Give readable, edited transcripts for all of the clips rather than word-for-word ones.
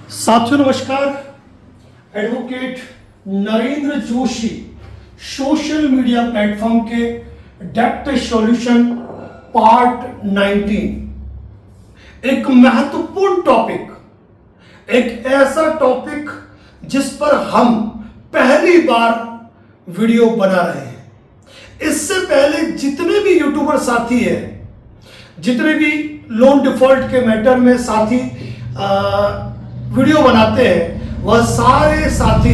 साथियों नमस्कार। Advocate Narendra Joshi social media platform के डेप्थ सॉल्यूशन पार्ट 19, एक महत्वपूर्ण टॉपिक, एक ऐसा टॉपिक जिस पर हम पहली बार वीडियो बना रहे हैं। इससे पहले जितने भी यूट्यूबर साथी हैं, जितने भी लोन डिफॉल्ट के मैटर में साथी वीडियो बनाते हैं, वह सारे साथी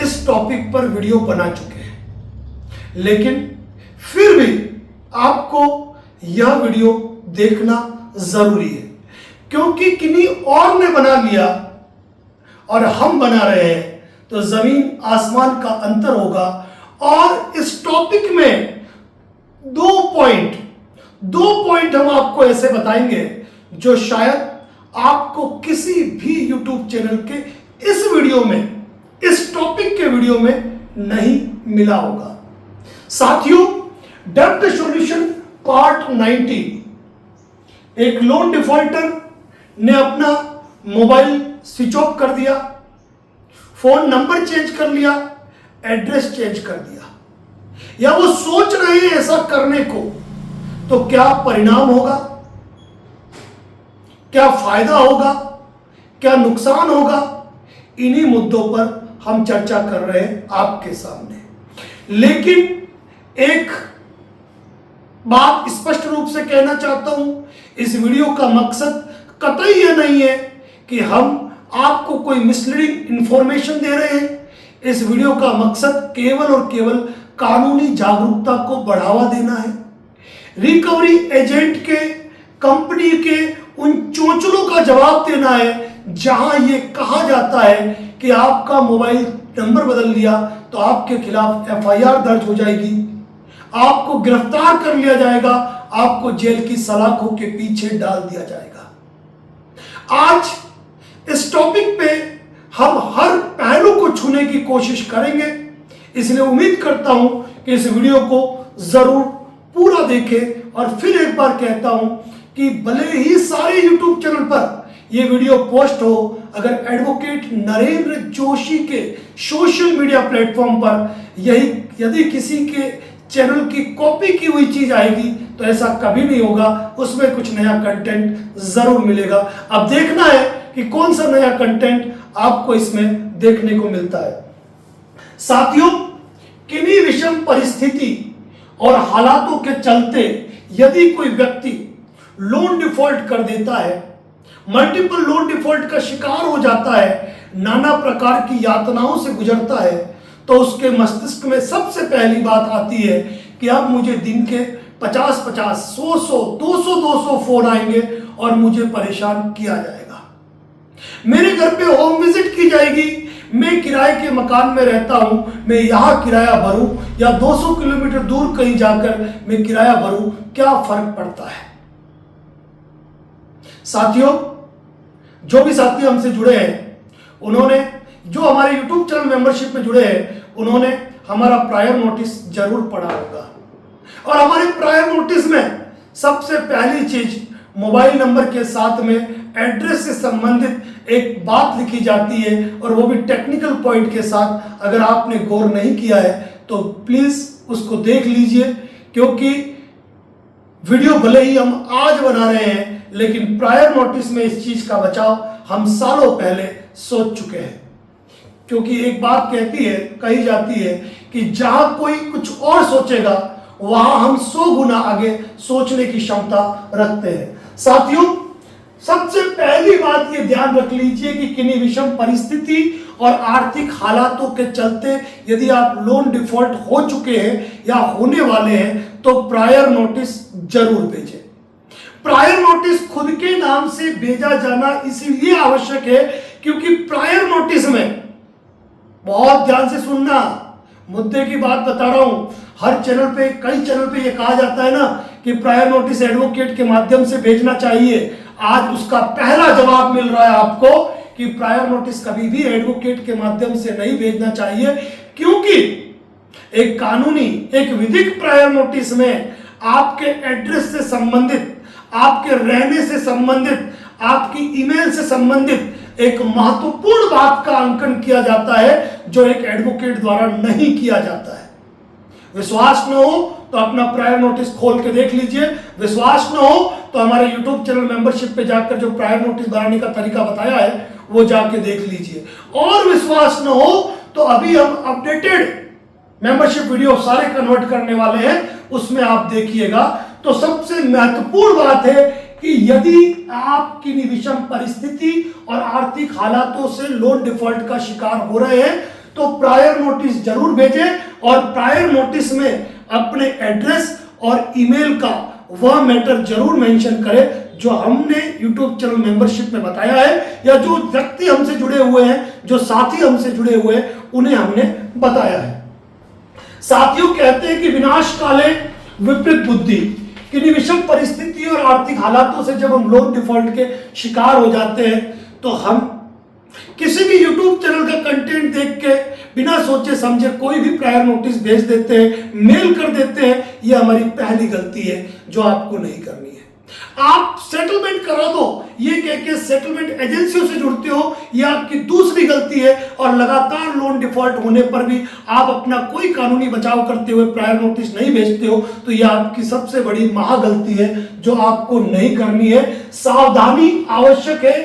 इस टॉपिक पर वीडियो बना चुके हैं। लेकिन फिर भी आपको यह वीडियो देखना जरूरी है, क्योंकि किन्हीं और ने बना लिया और हम बना रहे हैं तो जमीन आसमान का अंतर होगा। और इस टॉपिक में दो पॉइंट हम आपको ऐसे बताएंगे जो शायद आपको किसी भी YouTube चैनल के इस वीडियो में, इस टॉपिक के वीडियो में नहीं मिला होगा। साथियों, डेप्थ सॉल्यूशन पार्ट 19, एक लोन डिफॉल्टर ने अपना मोबाइल स्विच ऑफ कर दिया, फोन नंबर चेंज कर लिया, एड्रेस चेंज कर दिया, या वो सोच रहे हैं ऐसा करने को, तो क्या परिणाम होगा, क्या फायदा होगा, क्या नुकसान होगा, इन्हीं मुद्दों पर हम चर्चा कर रहे हैं आपके सामने। लेकिन एक बात स्पष्ट रूप से कहना चाहता हूं, इस वीडियो का मकसद कतई यह नहीं है कि हम आपको कोई मिसलीडिंग इंफॉर्मेशन दे रहे हैं। इस वीडियो का मकसद केवल और केवल कानूनी जागरूकता को बढ़ावा देना है। रिकवरी एजेंट के, कंपनी के उन चोंचलों का जवाब देना है जहां ये कहा जाता है कि आपका मोबाइल नंबर बदल लिया तो आपके खिलाफ एफआईआर दर्ज हो जाएगी, आपको गिरफ्तार कर लिया जाएगा, आपको जेल की सलाखों के पीछे डाल दिया जाएगा। आज इस टॉपिक पे हम हर पहलू को छूने की कोशिश करेंगे, इसलिए उम्मीद करता हूं कि इस वीडियो को जरूर पूरा देखें। और फिर एक बार कहता हूं कि भले ही सारे YouTube चैनल पर यह वीडियो पोस्ट हो, अगर एडवोकेट नरेंद्र जोशी के सोशल मीडिया प्लेटफॉर्म पर यदि किसी के चैनल की कॉपी की हुई चीज आएगी तो ऐसा कभी नहीं होगा, उसमें कुछ नया कंटेंट जरूर मिलेगा। अब देखना है कि कौन सा नया कंटेंट आपको इसमें देखने को मिलता है। साथियों, किन्हीं विषम परिस्थिति और हालातों के चलते यदि कोई व्यक्ति लोन डिफॉल्ट कर देता है, मल्टीपल लोन डिफॉल्ट का शिकार हो जाता है, नाना प्रकार की यातनाओं से गुजरता है, तो उसके मस्तिष्क में सबसे पहली बात आती है कि अब मुझे दिन के 50-50, 100-100, 200-200 फोन आएंगे और मुझे परेशान किया जाएगा। मेरे घर पे होम विजिट की जाएगी, मैं किराए के मकान में रहता हूं, मैं यहां किराया भरूं या 200 किलोमीटर दूर कहीं जाकर मैं किराया भरूं, क्या फर्क पड़ता है। साथियों, जो भी साथी हमसे जुड़े हैं, उन्होंने, जो हमारे YouTube चैनल मेंबरशिप में जुड़े हैं, उन्होंने हमारा प्रायर नोटिस जरूर पढ़ा होगा। और हमारे प्रायर नोटिस में सबसे पहली चीज मोबाइल नंबर के साथ में एड्रेस से संबंधित एक बात लिखी जाती है, और वो भी टेक्निकल पॉइंट के साथ। अगर आपने गौर नहीं किया है तो प्लीज उसको देख लीजिए, क्योंकि वीडियो भले ही हम आज बना रहे हैं, लेकिन प्रायर नोटिस में इस चीज का बचाव हम सालों पहले सोच चुके हैं। क्योंकि एक बात कही जाती है कि जहां कोई कुछ और सोचेगा, वहां हम 100 गुना आगे सोचने की क्षमता रखते हैं। साथियों, सबसे पहली बात ये ध्यान रख लीजिए कि किन्हीं विषम परिस्थिति और आर्थिक हालातों के चलते यदि आप लोन डिफॉल्ट हो चुके हैं या होने वाले हैं तो प्रायर नोटिस जरूर भेजें। प्रायर नोटिस खुद के नाम से भेजा जाना इसीलिए आवश्यक है क्योंकि प्रायर नोटिस में, बहुत ध्यान से सुनना, मुद्दे की बात बता रहा हूं, हर चैनल पे, कई चैनल पे यह कहा जाता है ना कि प्रायर नोटिस एडवोकेट के माध्यम से भेजना चाहिए। आज उसका पहला जवाब मिल रहा है आपको कि प्रायर नोटिस कभी भी एडवोकेट के माध्यम से नहीं भेजना चाहिए, क्योंकि एक कानूनी, एक विधिक प्रायर नोटिस में आपके एड्रेस से संबंधित, आपके रहने से संबंधित, आपकी ईमेल से संबंधित एक महत्वपूर्ण बात का अंकन किया जाता है जो एक एडवोकेट द्वारा नहीं किया जाता है। विश्वास न हो तो अपना प्रायर नोटिस खोल के देख लीजिए, विश्वास न हो तो हमारे YouTube चैनल मेंबरशिप पे जाकर जो प्रायर नोटिस बनाने का तरीका बताया है वो जाके देख लीजिए, और विश्वास न हो तो अभी हम अपडेटेड मेंबरशिप वीडियो सारे कन्वर्ट करने वाले हैं, उसमें आप देखिएगा। तो सबसे महत्वपूर्ण बात है कि यदि आप किसी विषम परिस्थिति और आर्थिक हालातों से लोन डिफॉल्ट का शिकार हो रहे हैं तो प्रायर नोटिस जरूर भेजें, और प्रायर नोटिस में अपने एड्रेस और ईमेल का वह मैटर जरूर मेंशन करें जो हमने YouTube चैनल मेंबरशिप में बताया है, या जो व्यक्ति हमसे जुड़े हुए हैं, जो साथी हमसे जुड़े हुए हैं, उन्हें हमने बताया है। साथियों, कहते हैं कि विनाश काले विपरीत बुद्धि, किन्हीं विषम परिस्थिति और आर्थिक हालातों से जब हम लोन डिफॉल्ट के शिकार हो जाते हैं तो हम किसी भी YouTube चैनल का कंटेंट देख के बिना सोचे समझे कोई भी प्रायर नोटिस भेज देते हैं, मेल कर देते हैं। यह हमारी पहली गलती है जो आपको नहीं करनी है। आप सेटलमेंट करा दो ये कह के सेटलमेंट एजेंसियों से जुड़ते हो, यह आपकी दूसरी गलती है, और लगातार लोन डिफॉल्ट होने पर भी आप अपना कोई कानूनी बचाव करते हुए प्रायर नोटिस नहीं भेजते हो, तो यह आपकी सबसे बड़ी महागलती है जो आपको नहीं करनी है। सावधानी आवश्यक है।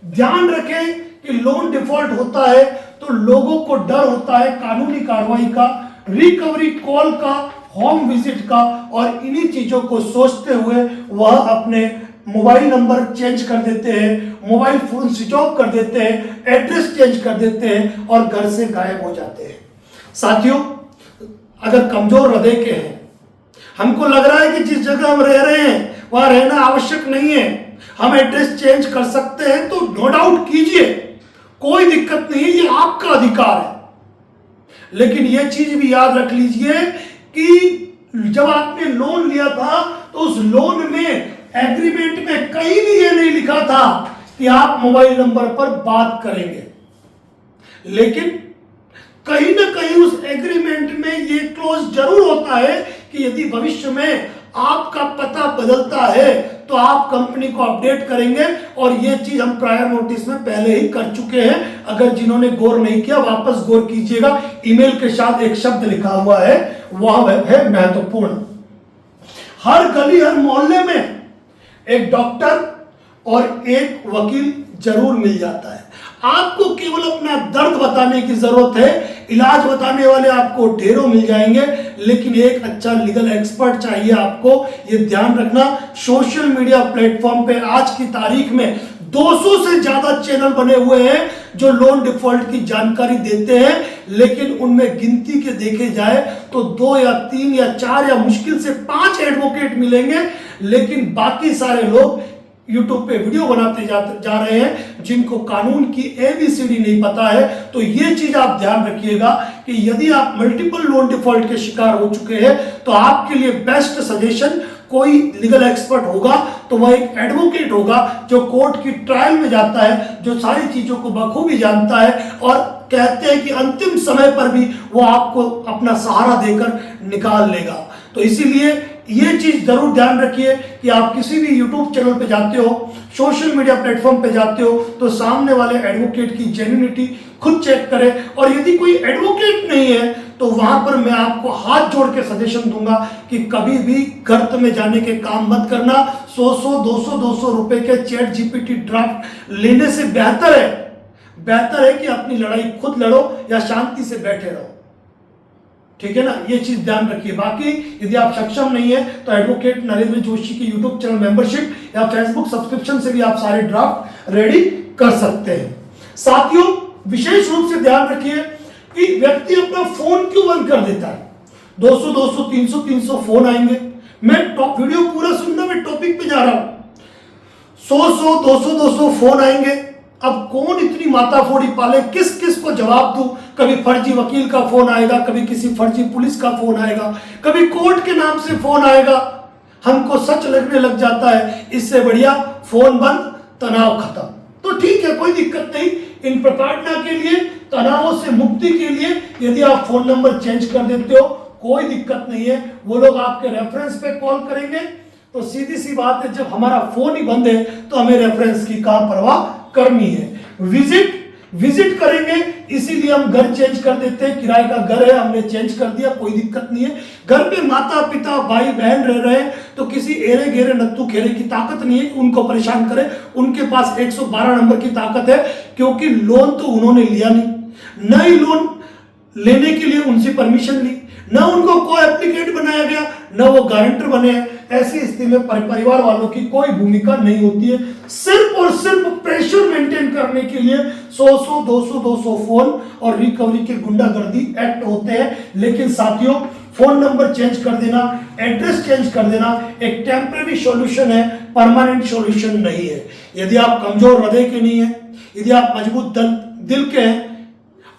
ध्यान रखें कि लोन डिफॉल्ट होता है तो लोगों को डर होता है कानूनी कार्रवाई का, रिकवरी कॉल का, होम विजिट का, और इन्हीं चीजों को सोचते हुए वह अपने मोबाइल नंबर चेंज कर देते हैं, मोबाइल फोन स्विच ऑफ कर देते हैं, एड्रेस चेंज कर देते हैं और घर से गायब हो जाते हैं। साथियों, अगर कमजोर हृदय के हैं, हमको लग रहा है कि जिस जगह हम रह रहे हैं वहां रहना आवश्यक नहीं है, हम एड्रेस चेंज कर सकते हैं, तो नो डाउट कीजिए, कोई दिक्कत नहीं है, ये आपका अधिकार है। लेकिन यह चीज भी याद रख लीजिए कि जब आपने लोन लिया था तो उस लोन में एग्रीमेंट में कहीं भी यह नहीं लिखा था कि आप मोबाइल नंबर पर बात करेंगे, लेकिन कहीं ना कहीं उस एग्रीमेंट में यह क्लोज जरूर होता है कि यदि भविष्य में आपका पता बदलता है तो आप कंपनी को अपडेट करेंगे, और यह चीज हम प्रायर नोटिस में पहले ही कर चुके हैं। अगर जिन्होंने गौर नहीं किया वापस गौर कीजिएगा, ईमेल के साथ एक शब्द लिखा हुआ है, वह है महत्वपूर्ण। हर गली हर मोहल्ले में एक डॉक्टर और एक वकील जरूर मिल जाता है। आपको केवल अपना दर्द बताने की जरूरत है, इलाज बताने वाले आपको ढेरों मिल जाएंगे, लेकिन एक अच्छा लीगल एक्सपर्ट चाहिए आपको। ये ध्यान रखना। सोशल मीडिया प्लेटफॉर्म पे आज की तारीख में 200 से ज्यादा चैनल बने हुए हैं जो लोन डिफॉल्ट की जानकारी देते हैं, लेकिन उनमें गिनती के देखे जाए तो 2 या 3 या 4 या मुश्किल से 5 एडवोकेट मिलेंगे, लेकिन बाकी सारे लोग YouTube पे वीडियो बनाते जा रहे हैं जिनको कानून की ABCD नहीं पता है। तो ये चीज आप ध्यान रखिएगा कि यदि आप मल्टीपल लोन डिफॉल्ट के शिकार हो चुके हैं तो आपके लिए बेस्ट सजेशन कोई लीगल एक्सपर्ट होगा, तो वह एक एडवोकेट होगा जो कोर्ट की ट्रायल में जाता है, जो सारी चीजों को बखूबी जानता है, और कहते हैं कि अंतिम समय पर भी वो आपको अपना सहारा देकर निकाल लेगा। तो इसीलिए ये चीज जरूर ध्यान रखिए कि आप किसी भी YouTube चैनल पे जाते हो, सोशल मीडिया प्लेटफॉर्म पे जाते हो, तो सामने वाले एडवोकेट की जेन्युइनिटी खुद चेक करें, और यदि कोई एडवोकेट नहीं है तो वहां पर मैं आपको हाथ जोड़ के सजेशन दूंगा कि कभी भी गर्त में जाने के काम मत करना। 100 200 रुपए के चैट GPT ड्राफ्ट लेने से बेहतर है कि अपनी लड़ाई खुद लड़ो या शांति से बैठे रहो। ठीक है ना, ये चीज ध्यान रखिए। बाकी यदि आप सक्षम नहीं है तो एडवोकेट नरेंद्र जोशी की YouTube चैनल मेंबरशिप या फेसबुक सब्सक्रिप्शन से भी आप सारे ड्राफ्ट रेडी कर सकते हैं। साथियों, विशेष रूप से ध्यान रखिए कि व्यक्ति अपना फोन क्यों बंद कर देता है। 200 300 फोन आएंगे। मैं वीडियो पूरा सुनना, मैं टॉपिक पे जा रहा हूं। 100 200 फोन आएंगे। अब कौन इतनी माताफोड़ी पाले, किस किस को जवाब दूं। कभी फर्जी वकील का फोन आएगा, कभी किसी फर्जी पुलिस का फोन आएगा, कभी कोर्ट के नाम से फोन आएगा, हमको सच लगने लग जाता है। इससे बढ़िया फोन बंद, तनाव खत्म। तो ठीक है, कोई दिक्कत नहीं। इन प्रताड़ना के लिए, तनावों से मुक्ति के लिए यदि आप फोन नंबर चेंज कर देते हो कोई दिक्कत नहीं है। वो लोग आपके रेफरेंस पे कॉल करेंगे, तो सीधी सी बात है, जब हमारा फोन ही बंद है तो हमें रेफरेंस की कहां परवाह करनी है। विजिट करेंगे, इसीलिए हम घर चेंज कर देते हैं। किराए का घर है, हमने चेंज कर दिया, कोई दिक्कत नहीं है। घर पे माता पिता भाई बहन रह रहे हैं तो किसी एरे गेरे नत्थु खेरे की ताकत नहीं है कि उनको परेशान करें। उनके पास 112 नंबर की ताकत है, क्योंकि लोन तो उन्होंने लिया नहीं, न ही लोन लेने के लिए उनसे परमिशन ली, न उनको कोई एप्लीकेट बनाया गया, न वो गारंटर बने हैं। ऐसी स्थिति में परिवार वालों की कोई भूमिका नहीं होती है। सिर्फ और सिर्फ प्रेशर मेंटेन करने के लिए 100 200 फोन और रिकवरी के गुंडागर्दी एक्ट होते हैं। लेकिन साथियों, फोन नंबर चेंज कर देना, एड्रेस चेंज कर देना एक टेम्परेरी सॉल्यूशन है, परमानेंट सॉल्यूशन नहीं है। यदि आप कमजोर हृदय के नहीं है, यदि आप मजबूत दिल के हैं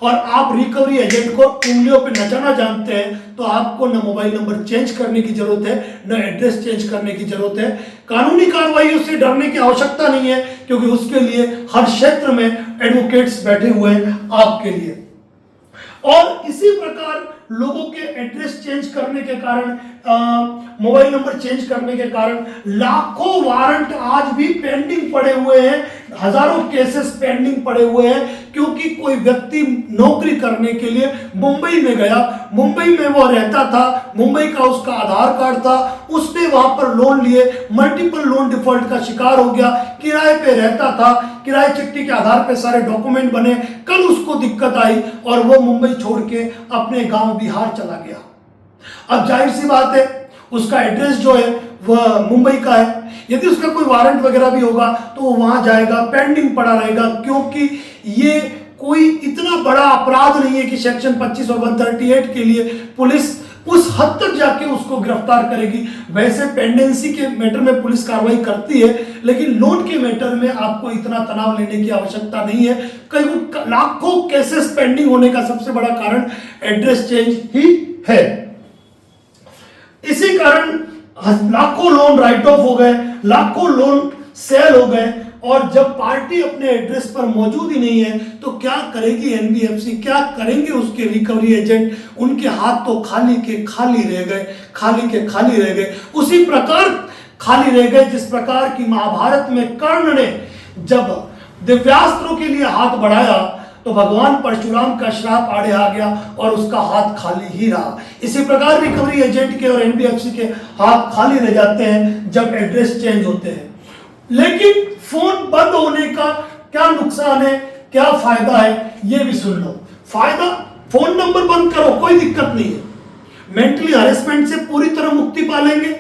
और आप रिकवरी एजेंट को उंगलियों पे नचाना जानते हैं, तो आपको न मोबाइल नंबर चेंज करने की जरूरत है, न एड्रेस चेंज करने की जरूरत है। कानूनी कार्रवाइयों से डरने की आवश्यकता नहीं है, क्योंकि उसके लिए हर क्षेत्र में एडवोकेट्स बैठे हुए हैं आपके लिए। और इसी प्रकार लोगों के एड्रेस चेंज करने के कारण, मोबाइल नंबर चेंज करने के कारण लाखों वारंट आज भी पेंडिंग पड़े हुए हैं, हजारों केसेस पेंडिंग पड़े हुए हैं, क्योंकि कोई व्यक्ति नौकरी करने के लिए मुंबई में गया, मुंबई में वो रहता था, मुंबई का उसका आधार कार्ड था, उसने वहां पर लोन लिए, मल्टीपल लोन डिफॉल्ट का शिकार हो गया, किराए पे रहता था, किराए चिट्ठी के आधार पे सारे डॉक्यूमेंट बने, कल उसको दिक्कत आई और वो मुंबई छोड़ के अपने गांव बिहार चला गया। अब जाहिर सी बात है, उसका एड्रेस जो है वह मुंबई का है। यदि उसका कोई वारंट वगैरह भी होगा तो वो वहां जाएगा, पेंडिंग पड़ा रहेगा, क्योंकि ये कोई इतना बड़ा अपराध नहीं है कि सेक्शन 25 और 138 के लिए पुलिस उस हद तक जाके उसको गिरफ्तार करेगी। वैसे पेंडेंसी के मैटर में पुलिस कार्रवाई करती है, लेकिन लोन के मैटर में आपको इतना तनाव लेने की आवश्यकता नहीं है। कई लाखों केसेस पेंडिंग होने का सबसे बड़ा कारण एड्रेस चेंज ही है। इसी कारण लाखों लोन राइट ऑफ हो गए, लाखों लोन सेल हो गए। और जब पार्टी अपने एड्रेस पर मौजूद ही नहीं है तो क्या करेगी एनबीएफसी, क्या करेंगे उसके रिकवरी एजेंट? उनके हाथ तो खाली के खाली रह गए, खाली के खाली रह गए। उसी प्रकार खाली रह गए जिस प्रकार की महाभारत में कर्ण ने जब दिव्यास्त्रों के लिए हाथ बढ़ाया तो भगवान परशुराम का श्राप आड़े आ गया और उसका हाथ खाली ही रहा। इसी प्रकार रिकवरी एजेंट के और एनबीएफसी के हाथ खाली रह जाते हैं जब एड्रेस चेंज होते हैं। लेकिन फोन बंद होने का क्या नुकसान है, क्या फायदा है, ये भी सुन लो। फायदा, फोन नंबर बंद करो, कोई दिक्कत नहीं है। मेंटली हरेसमेंट से पूरी तरह मुक्ति पालेंगे।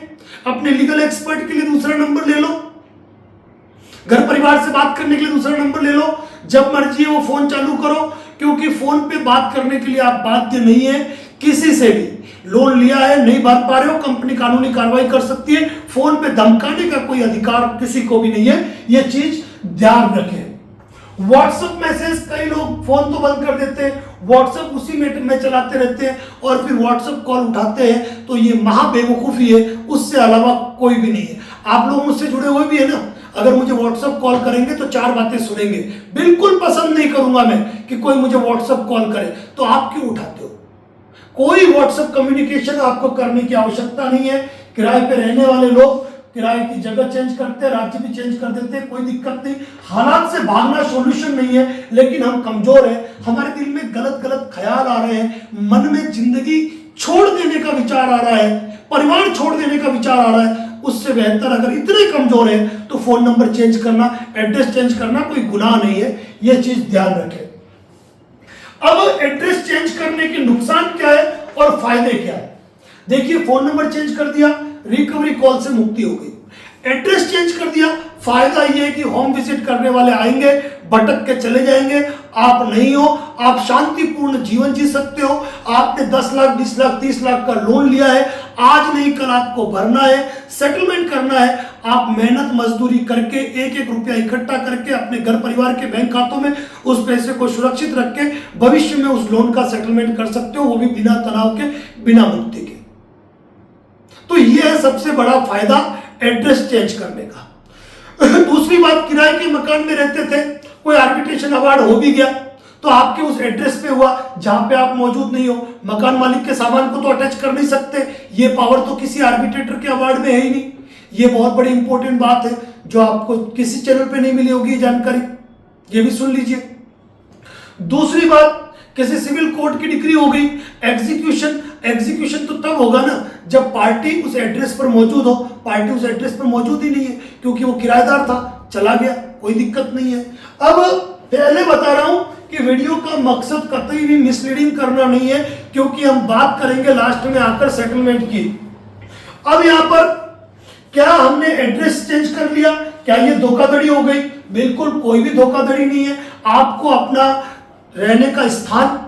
अपने लीगल एक्सपर्ट के लिए दूसरा नंबर ले लो, घर परिवार से बात करने के लिए दूसरा नंबर ले लो, जब मर्जी है वो फोन चालू करो, क्योंकि फोन पे बात करने के लिए आप बाध्य नहीं है किसी से भी। लोन लिया है, नहीं भर पा रहे हो, कंपनी कानूनी कार्रवाई कर सकती है। फोन पे धमकाने का कोई अधिकार किसी को भी नहीं है, ये चीज ध्यान रखें। व्हाट्सएप मैसेज, कई लोग फोन तो बंद कर देते हैं, व्हाट्सएप उसी में चलाते रहते हैं और फिर व्हाट्सएप कॉल उठाते हैं, तो ये महाबेवकूफी है, उससे अलावा कोई भी नहीं है। आप लोग मुझसे जुड़े हुए भी है ना, अगर मुझे व्हाट्सएप कॉल करेंगे तो 4 बातें सुनेंगे। बिल्कुल पसंद नहीं करूंगा मैं कि कोई मुझे व्हाट्सएप कॉल करे, तो आप क्यों उठाते हो? कोई व्हाट्सएप कम्युनिकेशन आपको करने की आवश्यकता नहीं है। किराए पे रहने वाले लोग किराए की जगह चेंज करते हैं, राज्य भी चेंज कर देते हैं, कोई दिक्कत नहीं। हालात से भागना सॉल्यूशन नहीं है, लेकिन हम कमजोर हैं, हमारे दिल में गलत गलत ख्याल आ रहे हैं, मन में जिंदगी छोड़ देने का विचार आ रहा है, परिवार छोड़ देने का विचार आ रहा है। उससे बेहतर अगर इतने कमजोर है तो फोन नंबर चेंज करना, एड्रेस चेंज करना कोई गुनाह नहीं है, यह चीज ध्यान रखें। अब एड्रेस चेंज करने के नुकसान क्या है और फायदे क्या है? देखिए, फोन नंबर चेंज कर दिया, रिकवरी कॉल से मुक्ति हो गई। एड्रेस चेंज कर दिया, फायदा यह है कि होम विजिट करने वाले आएंगे, भटक के चले जाएंगे, आप नहीं हो, आप शांतिपूर्ण जीवन जी सकते हो। आपने 10 लाख 20 लाख 30 लाख का लोन लिया है, आज नहीं कल आपको भरना है, सेटलमेंट करना है। आप मेहनत मजदूरी करके एक एक रुपया इकट्ठा करके अपने घर परिवार के बैंक खातों में उस पैसे को सुरक्षित रख के भविष्य में उस लोन का सेटलमेंट कर सकते हो, वो भी बिना तनाव के, बिना मुक्ति के। तो यह है सबसे बड़ा फायदा एड्रेस चेंज करने का। दूसरी बात, किराए के मकान में रहते थे, कोई आर्बिट्रेशन अवार्ड हो भी गया तो आपके उस एड्रेस पे हुआ जहां पे आप मौजूद नहीं हो। मकान मालिक के सामान को तो अटैच कर नहीं सकते, ये पावर तो किसी आर्बिट्रेटर के अवार्ड में है ही नहीं। ये बहुत बड़ी इंपॉर्टेंट बात है जो आपको किसी चैनल पे नहीं मिली होगी जानकारी। ये भी सुन लीजिए। दूसरी बात, किसी सिविल कोर्ट की डिग्री हो गई, एग्जीक्यूशन तो तब होगा ना जब पार्टी उस एड्रेस पर मौजूद हो। पार्टी उस एड्रेस पर मौजूद ही नहीं है क्योंकि वो किराएदार था, चला गया, कोई दिक्कत नहीं है। अब पहले बता रहा हूं कि वीडियो का मकसद कतई भी मिसलीडिंग करना नहीं है, क्योंकि हम बात करेंगे लास्ट में आकर सेटलमेंट की। अब यहां पर क्या हमने एड्रेस चेंज कर लिया, क्या ये धोखाधड़ी हो गई? बिल्कुल कोई भी धोखाधड़ी नहीं है। आपको अपना रहने का स्थान,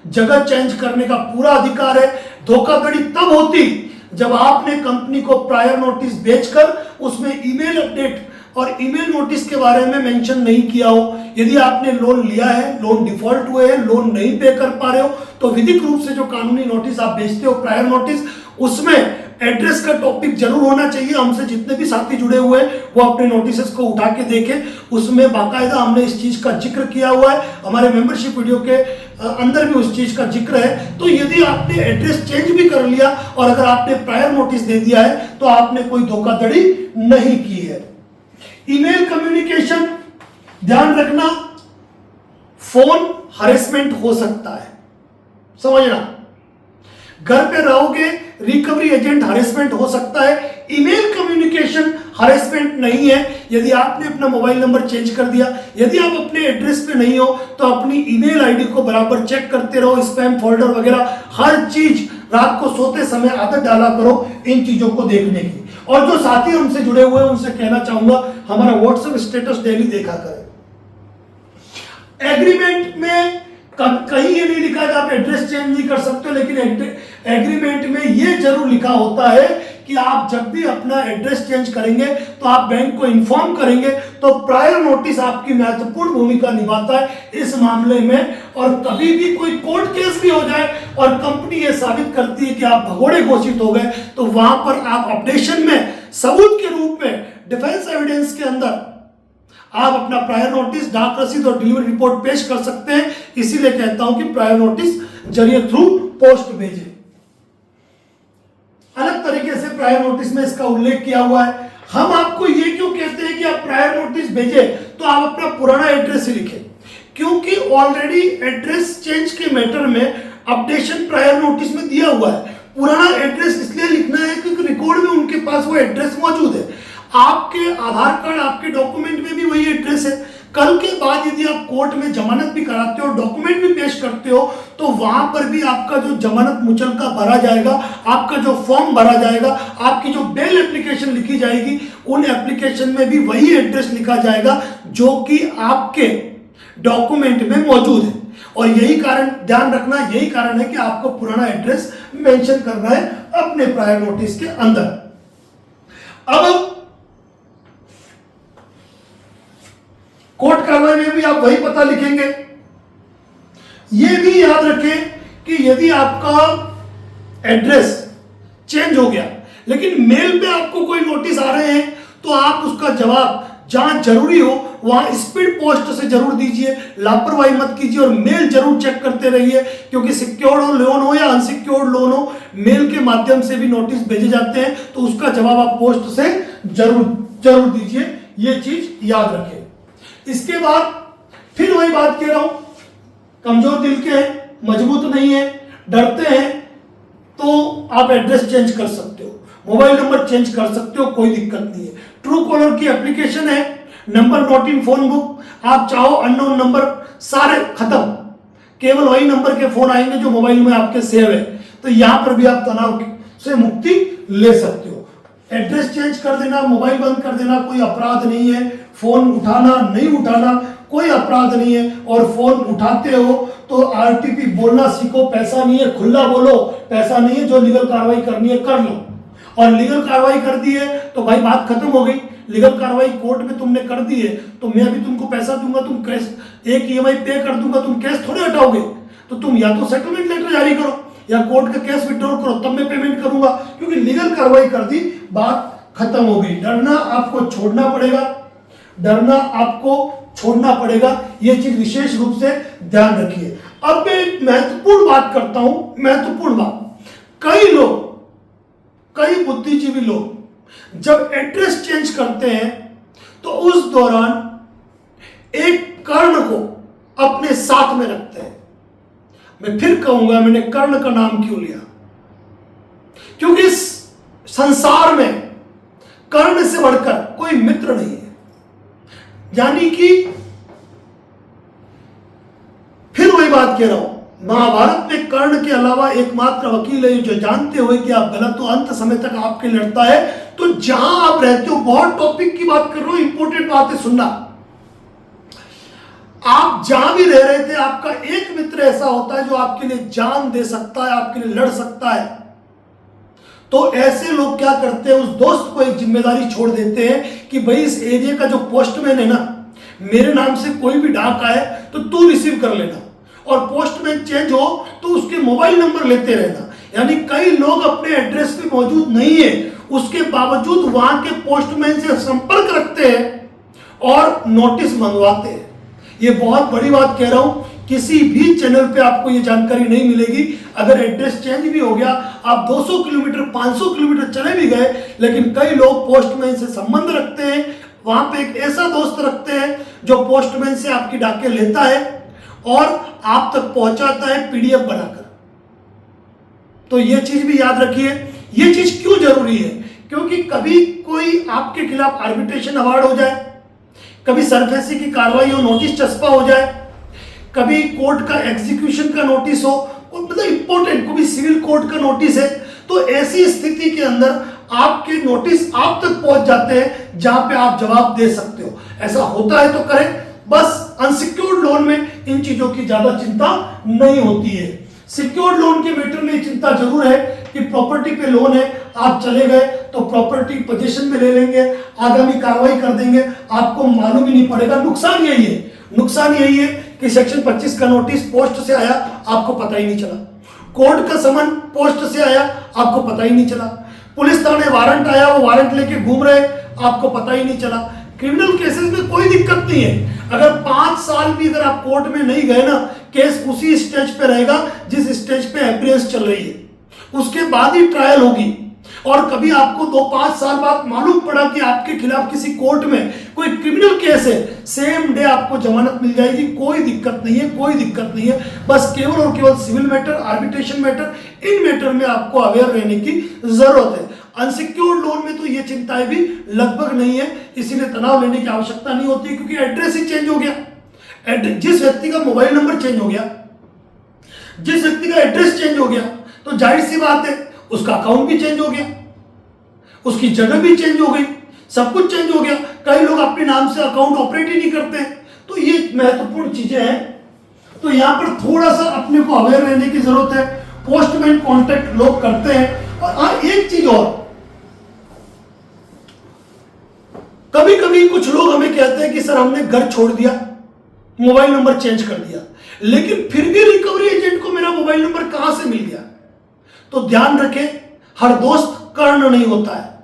जगह चेंज करने का पूरा अधिकार है। धोखाधड़ी तब होती जब आपने कंपनी को प्रायर नोटिस भेजकर उसमें ईमेल अपडेट और ईमेल नोटिस के बारे में मेंशन नहीं किया हो। यदि आपने लोन लिया है, लोन डिफॉल्ट हुए हैं, लोन नहीं पे कर पा रहे हो, तो विधिक रूप से जो कानूनी नोटिस आप भेजते हो प्रायर नोटिस, उसमें एड्रेस का टॉपिक जरूर होना चाहिए। हमसे जितने भी साथी जुड़े हुए हैं वो अपने नोटिस को उठा के देखें, उसमें बाकायदा हमने इस चीज का जिक्र किया हुआ है। हमारे मेंबरशिप वीडियो के अंदर भी उस चीज का जिक्र है। तो यदि आपने एड्रेस चेंज भी कर लिया और अगर आपने प्रायर नोटिस दे दिया है तो आपने कोई धोखाधड़ी नहीं की है। ईमेल कम्युनिकेशन, ध्यान रखना, फोन हरेसमेंट हो सकता है, समझना। घर पे रहोगे, रिकवरी एजेंट हरेसमेंट हो सकता है। ईमेल कम्युनिकेशन हरेसमेंट नहीं है। यदि आपने अपना मोबाइल नंबर चेंज कर दिया, यदि आप अपने एड्रेस पे नहीं हो, तो अपनी ईमेल आईडी को बराबर चेक करते रहो, स्पैम फोल्डर वगैरह हर चीज। रात को सोते समय आदत डाला करो इन चीजों को देखने की। और जो साथी हमसे जुड़े हुए हैं उनसे कहना चाहूंगा, हमारा व्हाट्सएप स्टेटस डेली देखा करें। एग्रीमेंट में कहीं ये नहीं लिखा है कि आप एड्रेस चेंज नहीं कर सकते हो, लेकिन एग्रीमेंट में ये जरूर लिखा होता है कि आप जब भी अपना एड्रेस चेंज करेंगे तो आप बैंक को इन्फॉर्म करेंगे। तो प्रायर नोटिस आपकी महत्वपूर्ण भूमिका निभाता है इस मामले में। और कभी भी कोई कोर्ट केस भी हो जाए और कंपनी ये साबित करती है कि आप भगोड़े घोषित हो गए, तो वहां पर आप अपडेशन में सबूत के रूप में डिफेंस एविडेंस के अंदर आप अपना प्रायर नोटिस, डाक रसीद और डिलीवरी रिपोर्ट पेश कर सकते हैं। इसीलिए कहता हूं कि प्रायर नोटिस जरिए थ्रू पोस्ट भेजें। अलग तरीके से प्रायर नोटिस में इसका उल्लेख किया हुआ है। हम आपको ये क्यों कहते हैं कि आप प्रायर नोटिस भेजें, तो आप अपना पुराना एड्रेस ही लिखें, क्योंकि ऑलरेडी एड्रेस चेंज के मैटर में अपडेशन प्रायर नोटिस में दिया हुआ है। पुराना एड्रेस इसलिए लिखना है क्योंकि रिकॉर्ड में उनके पास वो एड्रेस मौजूद है। आपके आधार कार्ड, आपके डॉक्यूमेंट में भी वही एड्रेस है। कल के बाद यदि आप कोर्ट में जमानत भी कराते हो, डॉक्यूमेंट भी पेश करते हो, तो वहां पर भी आपका जो जमानत मुचलका भरा जाएगा, आपका जो फॉर्म भरा जाएगा, आपकी जो बेल एप्लीकेशन लिखी जाएगी, उन एप्लीकेशन में भी वही एड्रेस लिखा जाएगा जो कि आपके डॉक्यूमेंट में मौजूद है। और यही कारण, ध्यान रखना, यही कारण है कि आपको पुराना एड्रेस मेंशन करना है अपने प्रायर नोटिस के अंदर। अब कोर्ट कार्रवाई में भी आप वही पता लिखेंगे। यह भी याद रखें कि यदि आपका एड्रेस चेंज हो गया लेकिन मेल पे आपको कोई नोटिस आ रहे हैं, तो आप उसका जवाब जहां जरूरी हो वहां स्पीड पोस्ट से जरूर दीजिए। लापरवाही मत कीजिए और मेल जरूर चेक करते रहिए, क्योंकि सिक्योर्ड लोन हो या अनसिक्योर्ड लोन हो, मेल के माध्यम से भी नोटिस भेजे जाते हैं, तो उसका जवाब आप पोस्ट से जरूर दीजिए। यह चीज याद रखें। इसके बाद फिर वही बात कह रहा हूं, कमजोर दिल के हैं, मजबूत नहीं है, डरते हैं, तो आप एड्रेस चेंज कर सकते हो, मोबाइल नंबर चेंज कर सकते हो, कोई दिक्कत नहीं है। ट्रू कॉलर की एप्लीकेशन है, number not in phone book, आप चाहो अननोन नंबर सारे खत्म, केवल वही नंबर के फोन आएंगे जो मोबाइल में आपके सेव है। तो यहां पर भी आप तनाव से मुक्ति ले सकते हो। एड्रेस चेंज कर देना, मोबाइल बंद कर देना कोई अपराध नहीं है। फोन उठाना, नहीं उठाना कोई अपराध नहीं है। और फोन उठाते हो तो आरटीपी बोलना सीखो, पैसा नहीं है, खुला बोलो, पैसा नहीं है, जो लीगल कार्रवाई करनी है कर लो। और लीगल कार्रवाई कर दी है तो भाई बात खत्म हो गई। लीगल कार्रवाई कोर्ट में तुमने कर दी है तो मैं अभी तुमको पैसा दूंगा, तुम कैश एक ईएमआई पे कर दूंगा, तुम कैश थोड़े हटाओगे। तो तुम या तो सेटलमेंट लेटर जारी करो या कोर्ट का कैश विड्रॉल करो, तब मैं पेमेंट करूंगा, क्योंकि लीगल कार्रवाई कर दी, बात खत्म हो गई। डरना आपको छोड़ना पड़ेगा, डरना आपको छोड़ना पड़ेगा। यह चीज विशेष रूप से ध्यान रखिए। अब मैं एक महत्वपूर्ण बात करता हूं, महत्वपूर्ण बात। कई लोग, कई बुद्धिजीवी लोग जब एड्रेस चेंज करते हैं तो उस दौरान एक कर्ण को अपने साथ में रखते हैं। मैं फिर कहूंगा, मैंने कर्ण का नाम क्यों लिया? क्योंकि इस संसार में कर्ण से बढ़कर कोई मित्र नहीं है। यानी कि फिर वही बात कह रहा हूं, महाभारत में कर्ण के अलावा एकमात्र वकील है जो जानते हुए कि आप गलत हो अंत समय तक आपके लड़ता है। तो जहां आप रहते हो, बहुत टॉपिक की बात कर रहा हूं, इंपॉर्टेंट बात है, सुनना। आप जहां भी रह रहे थे, आपका एक मित्र ऐसा होता है जो आपके लिए जान दे सकता है, आपके लिए लड़ सकता है। तो ऐसे लोग क्या करते हैं, उस दोस्त को एक जिम्मेदारी छोड़ देते हैं कि भाई इस एरिया का जो पोस्टमैन है ना, मेरे नाम से कोई भी डाक आए तो तू रिसीव कर लेना, और पोस्टमैन चेंज हो तो उसके मोबाइल नंबर लेते रहना। यानी कई लोग अपने एड्रेस पे मौजूद नहीं है, उसके बावजूद वहां के पोस्टमैन से संपर्क रखते हैं और नोटिस मंगवाते हैं। ये बहुत बड़ी बात कह रहा हूं, किसी भी चैनल पे आपको ये जानकारी नहीं मिलेगी। अगर एड्रेस चेंज भी हो गया, आप 200 किलोमीटर 500 किलोमीटर चले भी गए, लेकिन कई लोग पोस्टमैन से संबंध रखते हैं। वहां पे एक ऐसा दोस्त रखते हैं जो पोस्टमैन से आपकी डाकें लेता है और आप तक पहुंचाता है पीडीएफ बनाकर। तो ये चीज भी याद रखिए। ये चीज क्यों जरूरी है? क्योंकि कभी कोई आपके खिलाफ आर्बिट्रेशन अवार्ड हो जाए, कभी सरफेसी की कार्रवाई हो, नोटिस चस्पा हो जाए, कभी कोर्ट का एग्जीक्यूशन का नोटिस हो, मतलब इंपॉर्टेंट, कभी सिविल कोर्ट का नोटिस है, तो ऐसी स्थिति के अंदर आपके नोटिस आप तक पहुंच जाते हैं जहां पे आप जवाब दे सकते हो। ऐसा होता है तो करें। बस अनसिक्योर्ड लोन में इन चीजों की ज्यादा चिंता नहीं होती है। सिक्योर्ड लोन के मैटर में चिंता जरूर है कि प्रॉपर्टी पे लोन है, आप चले गए तो प्रॉपर्टी पोजीशन में ले लेंगे, आगामी कार्रवाई कर देंगे, आपको मालूम ही नहीं पड़ेगा। नुकसान यही है कि सेक्शन 25 का नोटिस पोस्ट से आया, आपको पता ही नहीं चला। कोर्ट का समन पोस्ट से आया, आपको पता ही नहीं चला। पुलिस थाने वारंट आया, वो वारंट लेके घूम रहे, आपको पता ही नहीं चला। क्रिमिनल केसेस में कोई दिक्कत नहीं है। अगर 5 साल भी अगर आप कोर्ट में नहीं गए ना, केस उसी स्टेज पे रहेगा जिस स्टेज पे एप्रियंस चल रही है, उसके बाद ही ट्रायल होगी। और कभी आपको 2-5 साल बाद मालूम पड़ा कि आपके खिलाफ किसी कोर्ट में कोई क्रिमिनल केस है, सेम डे आपको जमानत मिल जाएगी। कोई दिक्कत नहीं है। बस केवल और केवल सिविल मैटर, आर्बिट्रेशन मैटर, इन मैटर में आपको अवेयर रहने की जरूरत है। अनसिक्योर्ड लोन में तो ये चिंताएं भी लगभग नहीं है, इसीलिए तनाव लेने की आवश्यकता नहीं होती, क्योंकि एड्रेस ही चेंज हो गया। जिस व्यक्ति का मोबाइल नंबर चेंज हो गया, जिस व्यक्ति का एड्रेस चेंज हो गया, तो जाहिर सी बात है उसका अकाउंट भी चेंज हो गया, उसकी जगह भी चेंज हो गई, सब कुछ चेंज हो गया। कई लोग अपने नाम से अकाउंट ऑपरेट ही नहीं करते। तो ये महत्वपूर्ण चीजें हैं। तो यहां पर थोड़ा सा अपने को अवेयर रहने की जरूरत है। पोस्टमैन कॉन्टेक्ट लोग करते हैं। और हाँ, एक चीज और, कभी कभी कुछ लोग हमें कहते हैं कि सर हमने घर छोड़ दिया, मोबाइल नंबर चेंज कर दिया, लेकिन फिर भी रिकवरी एजेंट को मेरा मोबाइल नंबर कहां से मिल गया? तो ध्यान रखें, हर दोस्त कर्ण नहीं होता है,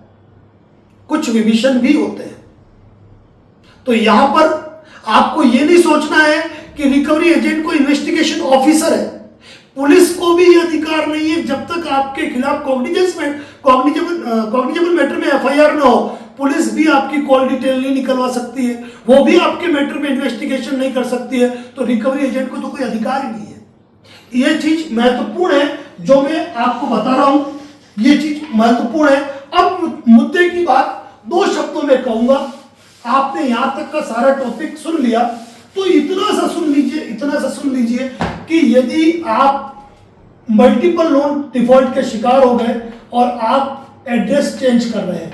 कुछ विभीषण भी होते हैं। तो यहां पर आपको यह नहीं सोचना है कि रिकवरी एजेंट को इन्वेस्टिगेशन ऑफिसर है। पुलिस को भी यह अधिकार नहीं है, जब तक आपके खिलाफ कॉग्निजेबल मैटर में एफआईआर ना हो, पुलिस भी आपकी कॉल डिटेल नहीं निकलवा सकती है, वो भी आपके मैटर में इन्वेस्टिगेशन नहीं कर सकती है। तो रिकवरी एजेंट को तो कोई अधिकार ही नहीं है। यह चीज महत्वपूर्ण है जो मैं आपको बता रहा हूं, यह चीज महत्वपूर्ण है। अब मुद्दे की बात 2 शब्दों में कहूंगा। आपने यहां तक का सारा टॉपिक सुन लिया, तो इतना सा सुन लीजिए कि यदि आप मल्टीपल लोन डिफॉल्ट के शिकार हो गए और आप एड्रेस चेंज कर रहे हैं,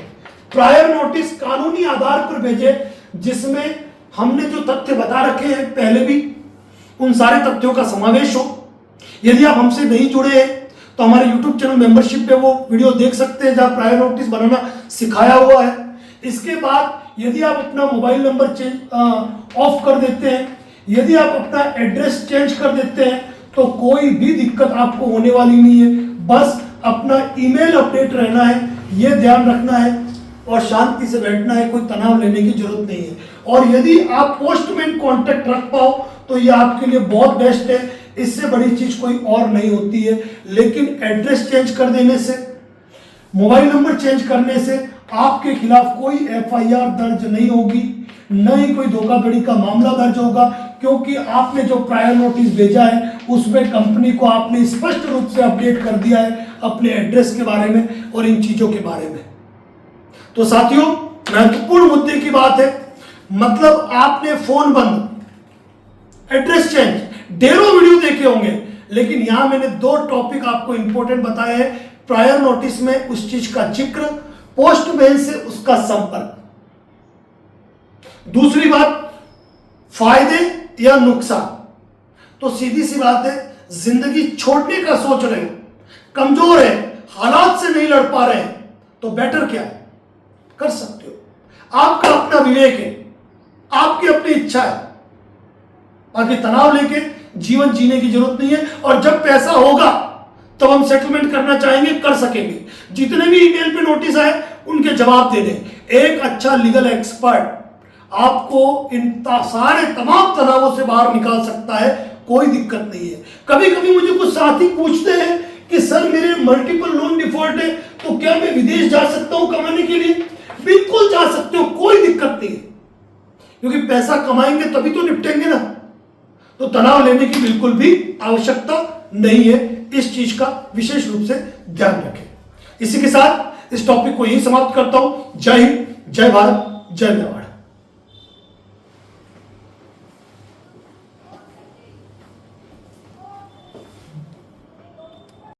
प्रायर नोटिस कानूनी आधार पर भेजे, जिसमें हमने जो तथ्य बता रखे हैं पहले भी, उन सारे तथ्यों का समावेश हो। यदि आप हमसे नहीं जुड़े हैं तो हमारे YouTube चैनल मेंबरशिप पे वो वीडियो देख सकते हैं जहां प्रायर नोटिस बनाना सिखाया हुआ है। इसके बाद यदि आप अपना मोबाइल नंबर चेंज ऑफ कर देते हैं, यदि आप अपना एड्रेस चेंज कर देते हैं, तो कोई भी दिक्कत आपको होने वाली नहीं है। बस अपना ईमेल अपडेट रहना है, यह ध्यान रखना है, और शांति से बैठना है, कोई तनाव लेने की जरूरत नहीं है। और यदि आप पोस्टमैन कॉन्टेक्ट रख पाओ तो यह आपके लिए बहुत बेस्ट है। इससे बड़ी चीज कोई और नहीं होती है। लेकिन एड्रेस चेंज कर देने से, मोबाइल नंबर चेंज करने से आपके खिलाफ कोई एफआईआर दर्ज नहीं होगी, न ही कोई धोखाधड़ी का मामला दर्ज होगा, क्योंकि आपने जो प्रायर नोटिस भेजा है उसमें कंपनी को आपने स्पष्ट रूप से अपडेट कर दिया है अपने एड्रेस के बारे में और इन चीजों के बारे में। तो साथियों, महत्वपूर्ण मुद्दे की बात है, मतलब आपने फोन बंद, एड्रेस चेंज, ढेरों वीडियो देखे होंगे, लेकिन यहां मैंने 2 टॉपिक आपको इंपॉर्टेंट बताए हैं। प्रायर नोटिस में उस चीज का जिक्र, पोस्टमैन से उसका संपर्क। दूसरी बात, फायदे या नुकसान। तो सीधी सी बात है, जिंदगी छोड़ने का सोच रहे हो, कमजोर है, हालात से नहीं लड़ पा रहे हैं, तो बेटर क्या है, कर सकते हो। आपका अपना विवेक है, आपकी अपनी इच्छा है, बाकी तनाव लेके जीवन जीने की जरूरत नहीं है। और जब पैसा होगा तब हम सेटलमेंट करना चाहेंगे, कर सकेंगे। जितने भी ईमेल पे नोटिस आए उनके जवाब दे दें। एक अच्छा लीगल एक्सपर्ट आपको इन सारे तमाम तनावों से बाहर निकाल सकता है, कोई दिक्कत नहीं है। कभी कभी मुझे कुछ साथी पूछते हैं कि सर मेरे मल्टीपल लोन डिफॉल्ट है, तो क्या मैं विदेश जा सकता हूं कमाने के लिए? बिल्कुल जा सकते हो, कोई दिक्कत नहीं है, क्योंकि पैसा कमाएंगे तभी तो निपटेंगे ना। तो तनाव लेने की बिल्कुल भी आवश्यकता नहीं है, इस चीज का विशेष रूप से ध्यान रखें। इसी के साथ इस टॉपिक को यही समाप्त करता हूं। जय हिंद, जय भारत, जय मेवाड़।